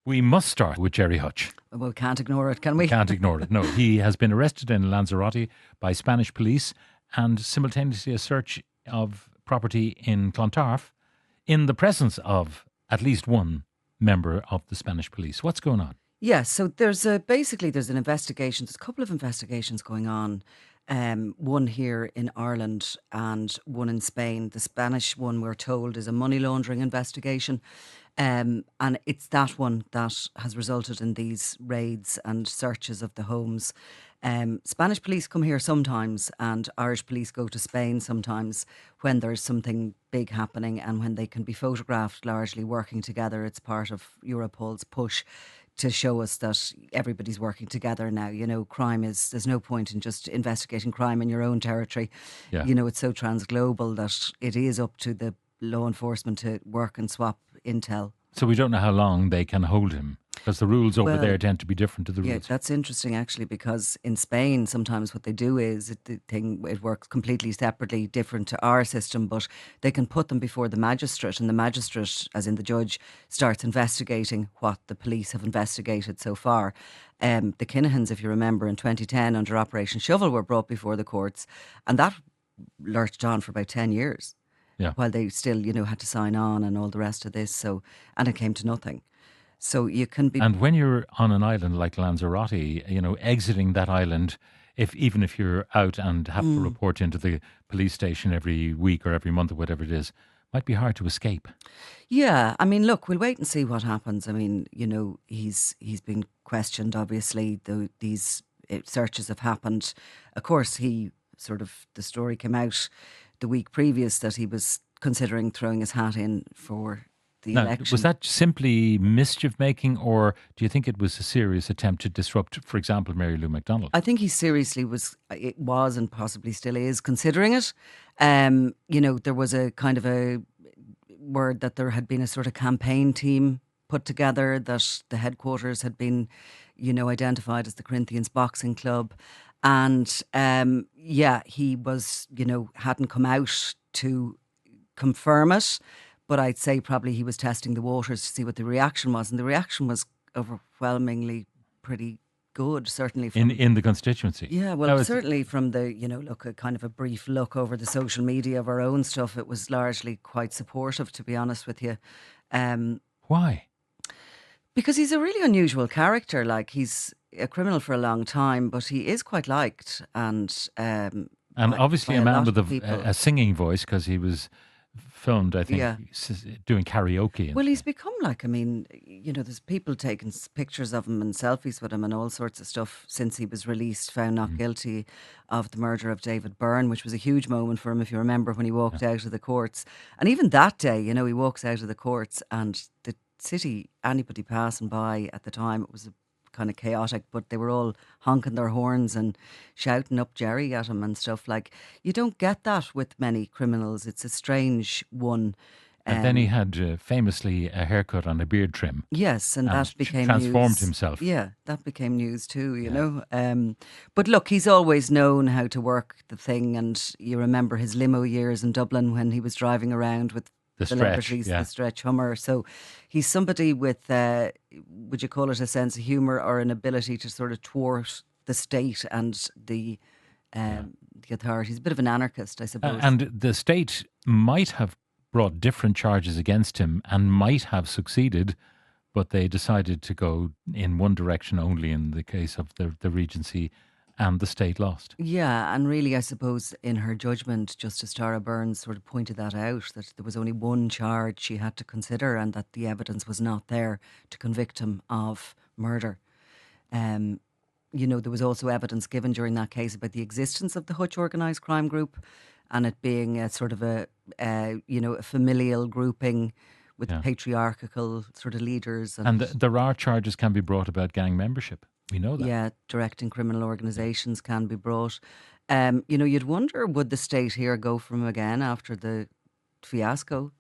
We must start with Gerry Hutch. Well, we can't ignore it, can we? Can't ignore it. No, he has been arrested in Lanzarote by Spanish police and simultaneously a search of property in Clontarf in the presence of at least one member of the Spanish police. What's going on? Yes, so there's an investigation. There's a couple of investigations going on. One here in Ireland and one in Spain. The Spanish one, we're told, is a money laundering investigation. And it's that one that has resulted in these raids and searches of the homes. Spanish police come here sometimes, and Irish police go to Spain sometimes when there's something big happening and when they can be photographed largely working together. It's part of Europol's push to show us that everybody's working together now. You know, there's no point in just investigating crime in your own territory. Yeah. You know, it's so transglobal that it is up to the law enforcement to work and swap intel. So we don't know how long they can hold him, because the rules over Well, there tend to be different to the Yeah, rules. that's interesting actually, because in Spain sometimes what they do is it works completely separately, different to our system, but they can put them before the magistrate, and the magistrate, as in the judge, starts investigating what the police have investigated so far. The Kinahans, if you remember, in 2010 under Operation Shovel were brought before the courts, and that lurched on for about 10 years. Yeah. While they still, had to sign on and all the rest of this. So, and it came to nothing. So you can be. And when you're on an island like Lanzarote, exiting that island, even if you're out and have to report into the police station every week or every month or whatever it is, might be hard to escape. Yeah, I mean, look, we'll wait and see what happens. I mean, he's been questioned. Obviously, these searches have happened. Of course, the story came out the week previous that he was considering throwing his hat in for the election. Was that simply mischief making, or do you think it was a serious attempt to disrupt, for example, Mary Lou McDonald? I think he seriously was and possibly still is considering it. There was a kind of a word that there had been a sort of campaign team put together, that the headquarters had been, identified as the Corinthians Boxing Club. And he was, hadn't come out to confirm it, but I'd say probably he was testing the waters to see what the reaction was. And the reaction was overwhelmingly pretty good, certainly. In the constituency? Yeah, well, certainly from the, a kind of a brief look over the social media of our own stuff, it was largely quite supportive, to be honest with you. Why? Because he's a really unusual character. Like, he's a criminal for a long time, but he is quite liked, and obviously by a man lot with of people. a singing voice, because he was filmed, I think, doing karaoke. Well, he's become there's people taking pictures of him and selfies with him and all sorts of stuff since he was released, found not guilty of the murder of David Byrne, which was a huge moment for him, if you remember, when he walked out of the courts. And even that day, he walks out of the courts, and the city, anybody passing by at the time, it was kind of chaotic, but they were all honking their horns and shouting up Gerry at him and stuff. Like, you don't get that with many criminals. It's a strange one. And then he had famously a haircut and a beard trim. Yes, and that became transformed news. himself. Yeah, that became news too, you know. But look, he's always known how to work the thing, and you remember his limo years in Dublin when he was driving around with The celebrities, Stretch, the Stretch Hummer. So he's somebody with, would you call it a sense of humour or an ability to sort of thwart the state and the authorities? A bit of an anarchist, I suppose. And the state might have brought different charges against him and might have succeeded, but they decided to go in one direction only in the case of the Regency, and the state lost. Yeah, and really, I suppose, in her judgment, Justice Tara Burns sort of pointed that out, that there was only one charge she had to consider and that the evidence was not there to convict him of murder. There was also evidence given during that case about the existence of the Hutch organised crime group and it being a sort of a familial grouping with patriarchal sort of leaders. And there are charges can be brought about gang membership. We know that. Yeah, directing criminal organisations can be brought. You'd wonder, would the state here go for him again after the fiasco?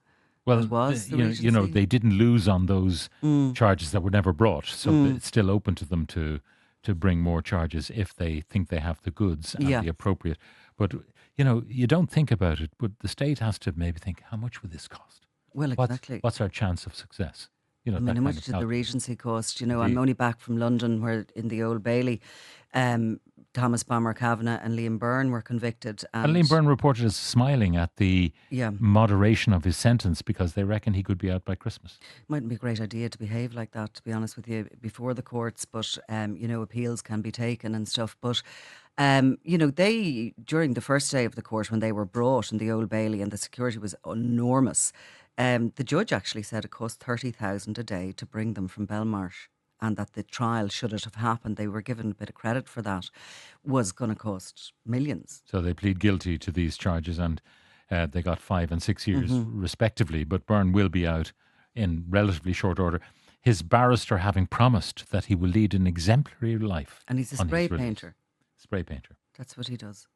Well, that was the they didn't lose on those charges that were never brought, so it's still open to them to bring more charges if they think they have the goods and the appropriate. But you don't think about it, but the state has to maybe think, how much would this cost? Well, exactly. What's our chance of success? You know, I mean, that how kind much of did the calculus. Regency cost? You know, I'm The, only back from London, where in the Old Bailey, Thomas Bomber Kavanagh and Liam Byrne were convicted, and Liam and Byrne reported as smiling at the yeah, moderation of his sentence because they reckon he could be out by Christmas. mightn't be a great idea to behave like that, to be honest with you, before the courts. But you know, appeals can be taken and stuff. But you know, they during the first day of the court when they were brought in the Old Bailey and the security was enormous. The judge actually said it cost 30,000 a day to bring them from Belmarsh, and that the trial, should it have happened, they were given a bit of credit for that, was going to cost millions. So they plead guilty to these charges, and they got 5 and 6 years respectively. But Byrne will be out in relatively short order. His barrister having promised that he will lead an exemplary life And he's a on spray his release. painter. Spray painter. That's what he does.